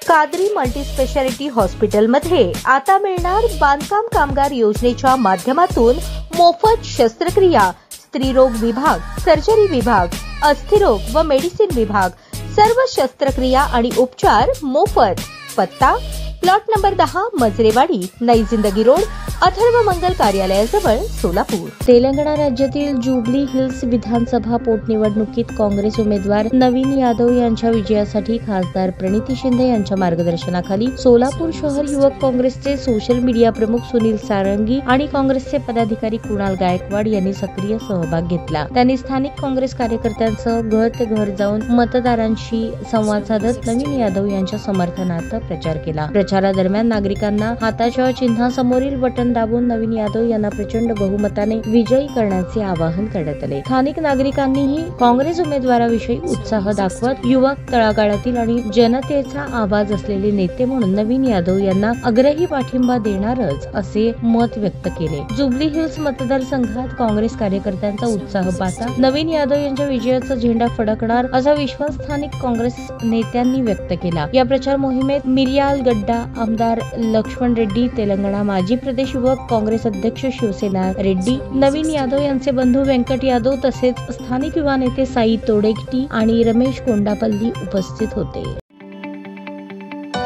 Qadri multi speciality हॉस्पिटलमध्ये आता मिळणार बांधकाम कामगार योजनेच्या माध्यमातून मोफत शस्त्रक्रिया, स्त्रीरोग विभाग, सर्जरी विभाग, अस्थिरोग व मेडिसिन विभाग, सर्व शस्त्रक्रिया आणि उपचार मोफत। पत्ता प्लॉट नंबर 10, मजरेवाडी, नई जिंदगी रोड, अथर्व मंगल कार्यालयाजवळ, सोलापूर। तेलंगणा राज्यातील जुबली हिल्स विधानसभा पोटनिवडणुकीत काँग्रेस उमेदवार नवीन यादव यांच्या विजयासाठी खासदार प्रणिती शिंदे यांच्या मार्गदर्शनाखाली सोलापूर शहर युवक काँग्रेसचे सोशल मीडिया प्रमुख सुनील सारंगी आणि काँग्रेसचे पदाधिकारी कुणाल गायकवाड यांनी सक्रिय सहभाग घेतला। त्यांनी स्थानिक काँग्रेस कार्यकर्त्यांसह घर ते घर जाऊन मतदारांशी संवाद साधत नवीन यादव यांच्या समर्थनार्थ प्रचार केला। प्रचारादरम्यान नागरिकांना हाताच्या चिन्हासमोरील बटन दाबून नवीन यादव यांना प्रचंड बहुमताने विजयी करण्याचे आवाहन करण्यात आले। स्थानिक नागरिकांनीही काँग्रेस उमेदवाराविषयी उत्साह दाखवत युवक तळागाळातील आणि जनतेचा आवाज असलेले नेते म्हणून नवीन यादव यांना आग्रही पाठिंबा देणारच असे मत व्यक्त केले। जुबली हिल्स मतदारसंघात काँग्रेस कार्यकर्त्यांचा उत्साह पाहता नवीन यादव यांच्या विजयाचा झेंडा फडकणार असा विश्वास स्थानिक काँग्रेस नेत्यांनी व्यक्त केला। या प्रचार मोहिमेत मिरियाल गड्डा, आमदार लक्ष्मण रेड्डी, तेलंगणा माजी प्रदेश युवक काँग्रेस अध्यक्ष शिवसेना रेड्डी, नवीन यादव यांचे बंधू व्यंकट यादव तसेच स्थानिक युवा नेते साई तोडेगटी आणि रमेश कोंडापल्ली उपस्थित होते।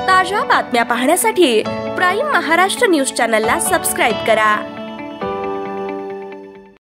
ताज्या बातम्या पाहण्यासाठी प्राईम महाराष्ट्र न्यूज चॅनलला सबस्क्राईब करा।